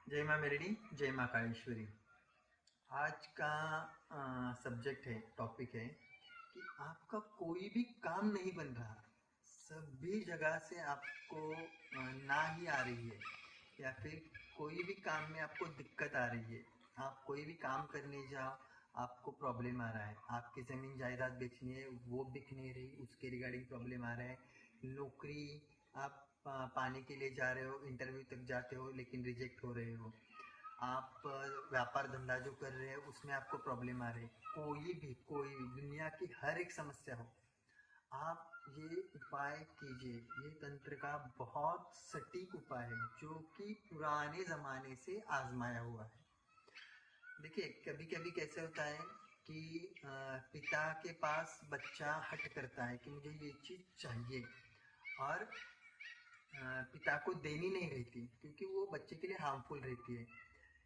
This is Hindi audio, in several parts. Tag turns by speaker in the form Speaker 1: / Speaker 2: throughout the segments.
Speaker 1: जय माँ मेलडी, जय माँ काळेश्वरी। आज का सब्जेक्ट है, टॉपिक है कि आपका कोई भी काम नहीं बन रहा, सभी जगह से आपको ना ही आ रही है, या फिर कोई भी काम में आपको दिक्कत आ रही है। आप कोई भी काम करने जाओ, आपको प्रॉब्लम आ रहा है। आपकी ज़मीन जायदाद बेचनी है, वो बिक नहीं रही, उसके रिगार्डिंग प्रॉब्लम आ रहा है। नौकरी आप पाने के लिए जा रहे हो, इंटरव्यू तक जाते हो लेकिन रिजेक्ट हो रहे हो। आप व्यापार धंधा जो कर रहे हैं उसमें आपको प्रॉब्लम आ रही है। कोई भी दुनिया की हर एक समस्या हो, आप ये उपाय कीजिए। ये तंत्र का बहुत सटीक उपाय है जो कि पुराने जमाने से आजमाया हुआ है। देखिए, कभी कभी कैसे होता है कि पिता के पास बच्चा हट करता है कि मुझे ये चीज चाहिए, और पिता को देनी नहीं रहती क्योंकि वो बच्चे के लिए हार्मफुल रहती है।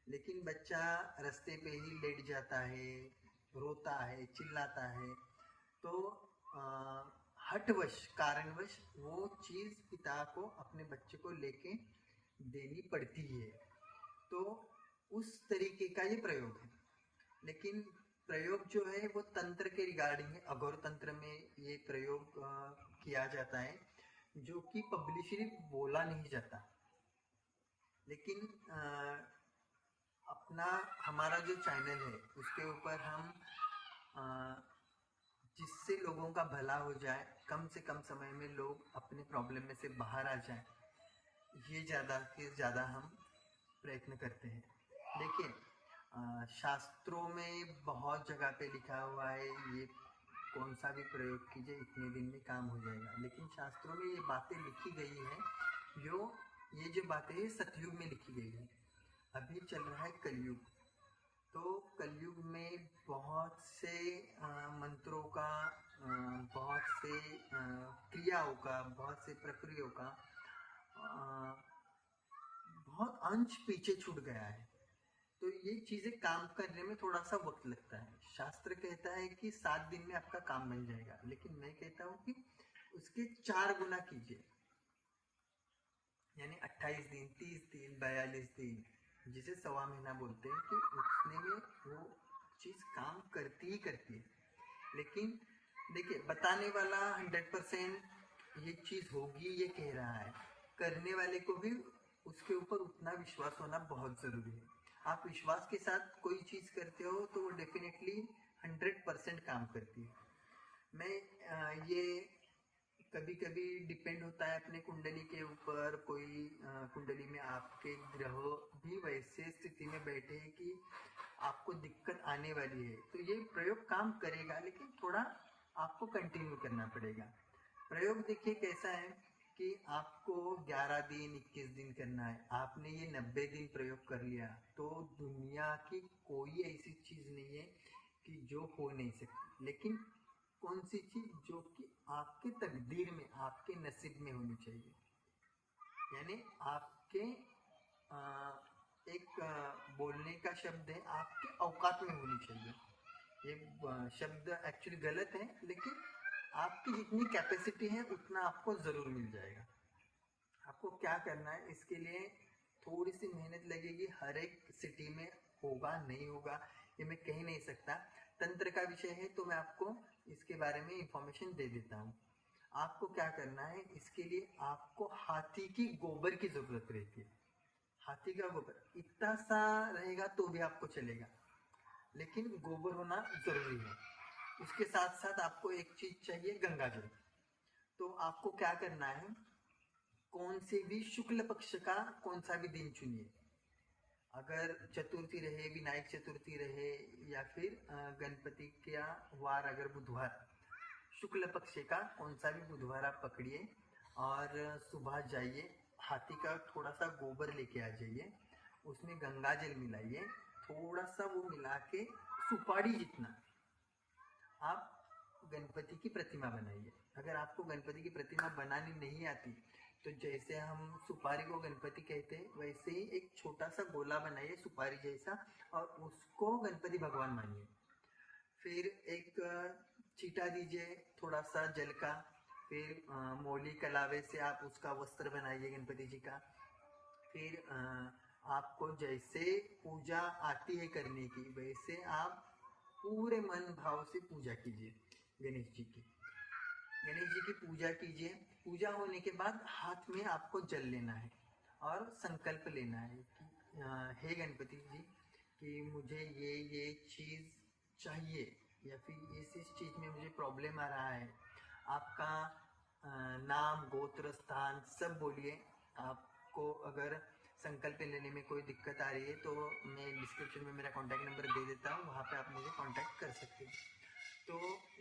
Speaker 1: लेकिन बच्चा रास्ते पे ही लेट जाता है, रोता है, चिल्लाता है। तो हठवश, कारणवश वो चीज़ पिता को अपने बच्चे को लेके देनी पड़ती है। तो उस तरीके का ये प्रयोग है। लेकिन प्रयोग जो है वो तंत्र के रिगार्डिंग है। अघोर तंत्र में ये प्रयोग किया जाता है, जो कि पब्लिशली बोला नहीं जाता। लेकिन अपना हमारा जो चैनल है उसके ऊपर हम अ, जिससे लोगों का भला हो जाए, कम से कम समय में लोग अपने प्रॉब्लम में से बाहर आ जाएं, ये ज़्यादा से ज़्यादा हम प्रयत्न करते हैं। देखिए, शास्त्रों में बहुत जगह पे लिखा हुआ है ये कौन सा भी प्रयोग कीजिए इतने दिन में काम हो जाएगा। लेकिन शास्त्रों में ये बातें लिखी गई है, ये जो बातें हैं सतयुग में लिखी गई है। अभी चल रहा है कलयुग। तो कलयुग में बहुत से मंत्रों का, बहुत से क्रियाओं का, बहुत से प्रक्रियाओं का बहुत अंश पीछे छूट गया है। तो ये चीजें काम करने में थोड़ा सा वक्त लगता है। शास्त्र कहता है कि 7 दिन में आपका काम बन जाएगा, लेकिन मैं कहता हूँ कि उसके 4 गुना कीजिए। यानी 28 दिन, 30 दिन, 42 दिन, जिसे सवा महीना बोलते हैं, कि उतने में वो चीज काम करती ही करती है। लेकिन देखिए, बताने वाला 100% ये चीज होगी ये कह रहा है, करने वाले को भी उसके ऊपर उतना विश्वास होना बहुत जरूरी है। आप विश्वास के साथ कोई चीज करते हो तो वो डेफिनेटली 100% काम करती है। मैं ये कभी कभी डिपेंड होता है अपने कुंडली के ऊपर। कोई कुंडली में आपके ग्रह भी वैसे स्थिति में बैठे हैं कि आपको दिक्कत आने वाली है, तो ये प्रयोग काम करेगा, लेकिन थोड़ा आपको कंटिन्यू करना पड़ेगा। प्रयोग देखिए कैसा है कि आपको 11 दिन, 21 दिन करना है। आपने ये 90 दिन प्रयोग कर लिया तो दुनिया की कोई ऐसी चीज नहीं है कि जो हो नहीं सकती। लेकिन कौन सी चीज जो कि आपके तकदीर में, आपके नसीब में होनी चाहिए। यानी आपके आ, एक बोलने का शब्द है, आपके औकात में होनी चाहिए। ये शब्द एक्चुअली गलत है, लेकिन आपकी जितनी कैपेसिटी है उतना आपको जरूर मिल जाएगा। आपको क्या करना है, इसके लिए थोड़ी सी मेहनत लगेगी। हर एक सिटी में होगा नहीं होगा ये मैं कह नहीं सकता। तंत्र का विषय है तो मैं आपको इसके बारे में इंफॉर्मेशन दे देता हूँ। आपको क्या करना है, इसके लिए आपको हाथी की गोबर की जरूरत रहती है। हाथी का गोबर इतना सा रहेगा तो भी आपको चलेगा, लेकिन गोबर होना जरूरी है। उसके साथ साथ आपको एक चीज चाहिए, गंगा जल। तो आपको क्या करना है, कौन से भी शुक्ल पक्ष का कौन सा भी दिन चुनिए। अगर चतुर्थी रहे, विनायक चतुर्थी रहे, या फिर गणपति का वार अगर बुधवार, शुक्ल पक्ष का कौन सा भी बुधवार आप पकड़िए और सुबह जाइए, हाथी का थोड़ा सा गोबर लेके आ जाइए, उसमें गंगा जल मिलाइए, थोड़ा सा वो मिला के सुपारी जितना आप गणपति की प्रतिमा बनाइए। अगर आपको गणपति की प्रतिमा बनानी नहीं आती तो जैसे हम सुपारी को गणपति कहते हैं वैसे ही एक छोटा सा गोला बनाइए सुपारी जैसा, और उसको गणपति भगवान मानिए। फिर एक चीटा दीजिए थोड़ा सा जल का। फिर मोली कलावे से आप उसका वस्त्र बनाइए गणपति जी का। फिर आपको जैसे पूजा आती है करने की वैसे आप पूरे मन भाव से पूजा कीजिए गणेश जी की। गणेश जी की पूजा कीजिए। पूजा होने के बाद हाथ में आपको जल लेना है और संकल्प लेना है कि हे गणपति जी कि मुझे ये चीज़ चाहिए या फिर इस चीज़ में मुझे प्रॉब्लम आ रहा है। आपका नाम गोत्र स्थान सब बोलिए। आपको अगर संकल्प लेने में कोई दिक्कत आ रही है तो मैं डिस्क्रिप्शन में मेरा कॉन्टैक्ट नंबर दे देता हूँ, वहाँ पे आप मुझे कॉन्टैक्ट कर सकते हैं। तो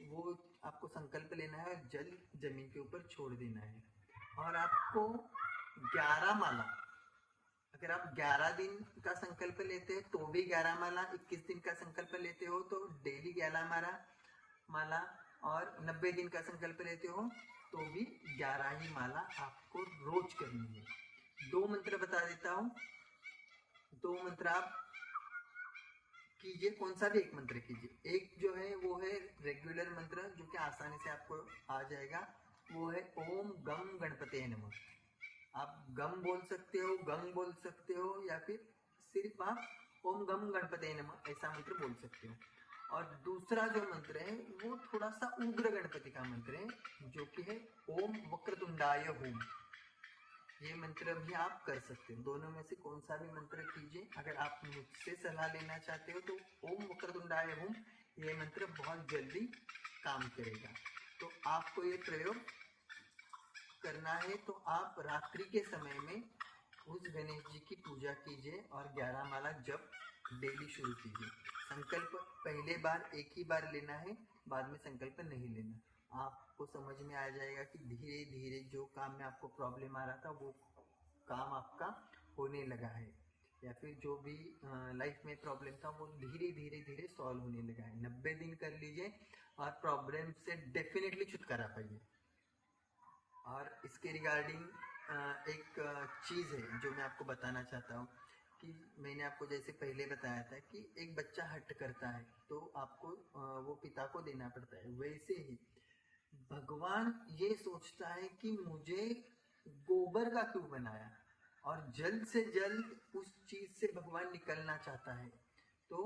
Speaker 1: वो आपको संकल्प लेना है और जल जमीन के ऊपर छोड़ देना है। और आपको 11 माला, अगर आप 11 दिन का संकल्प लेते हैं तो भी 11 माला, 21 दिन का संकल्प लेते हो तो डेली 11 माला, और 90 दिन का संकल्प लेते हो तो भी 11 ही माला आपको रोज करनी है। 2 मंत्र बता देता हूँ। 2 मंत्र आप कीजिए, कौन सा भी एक मंत्र कीजिए। एक जो है वो है रेगुलर मंत्र जो कि आसानी से आपको आ जाएगा, वो है ओम गम गणपते नमः। आप गम बोल सकते हो, गंग बोल सकते हो, या फिर सिर्फ आप ओम गम गणपते नमः ऐसा मंत्र बोल सकते हो। और दूसरा जो मंत्र है वो थोड़ा सा उग्र गणपति का मंत्र है जो कि है ओम वक्रतुंडाय होम। ये मंत्र भी आप कर सकते हो। दोनों में से कौन सा भी मंत्र कीजिए। अगर आप मुझसे सलाह लेना चाहते हो तो ओम वक्रतुंडाय होम ये मंत्र बहुत जल्दी काम करेगा। तो आपको ये प्रयोग करना है तो आप रात्रि के समय में उस गणेश जी की पूजा कीजिए और 11 माला जप डेली शुरू कीजिए। संकल्प पहले बार एक ही बार लेना है, बाद में संकल्प नहीं लेना। आपको समझ में आ जाएगा कि धीरे धीरे जो काम में आपको प्रॉब्लम आ रहा था वो काम आपका होने लगा है, या फिर जो भी लाइफ में प्रॉब्लम था वो धीरे धीरे धीरे सॉल्व होने लगा है। 90 दिन कर लीजिए और प्रॉब्लम से डेफिनेटली छुटकारा पाइए। और इसके रिगार्डिंग एक चीज़ है जो मैं आपको बताना चाहता हूँ कि मैंने आपको जैसे पहले बताया था कि एक बच्चा हट करता है तो आपको वो पिता को देना पड़ता है, वैसे ही भगवान ये सोचता है कि मुझे गोबर का क्यों बनाया, और जल्द से जल्द उस चीज से भगवान निकलना चाहता है। तो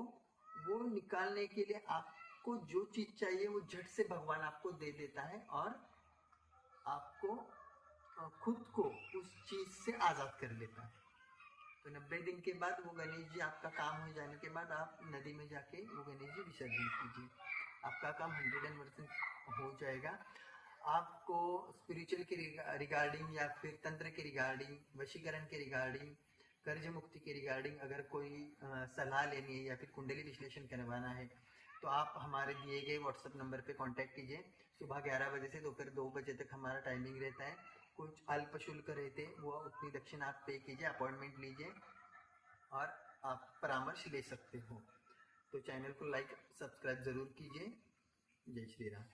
Speaker 1: वो निकालने के लिए आपको जो चीज चाहिए वो झट से भगवान आपको दे देता है और आपको खुद को उस चीज से आजाद कर लेता है। तो 90 दिन के बाद वो गणेश जी आपका काम हो जाने के बाद आप नदी में जाके वो गणेश जी विसर्जन कीजिए। आपका काम 100% हो जाएगा। आपको स्पिरिचुअल के रिगार्डिंग या फिर तंत्र के रिगार्डिंग, वशीकरण के रिगार्डिंग, कर्ज मुक्ति के रिगार्डिंग अगर कोई सलाह लेनी है या फिर कुंडली विश्लेषण करवाना है तो आप हमारे दिए गए व्हाट्सएप नंबर पे कांटेक्ट कीजिए। सुबह 11 बजे से दोपहर 2 बजे तक हमारा टाइमिंग रहता है। कुछ अल्प शुल्क रहते, वो उतनी दक्षिणा आप पे कीजिए, अपॉइंटमेंट लीजिए और आप परामर्श ले सकते हो। तो चैनल को लाइक सब्सक्राइब जरूर कीजिए। जय श्री राम।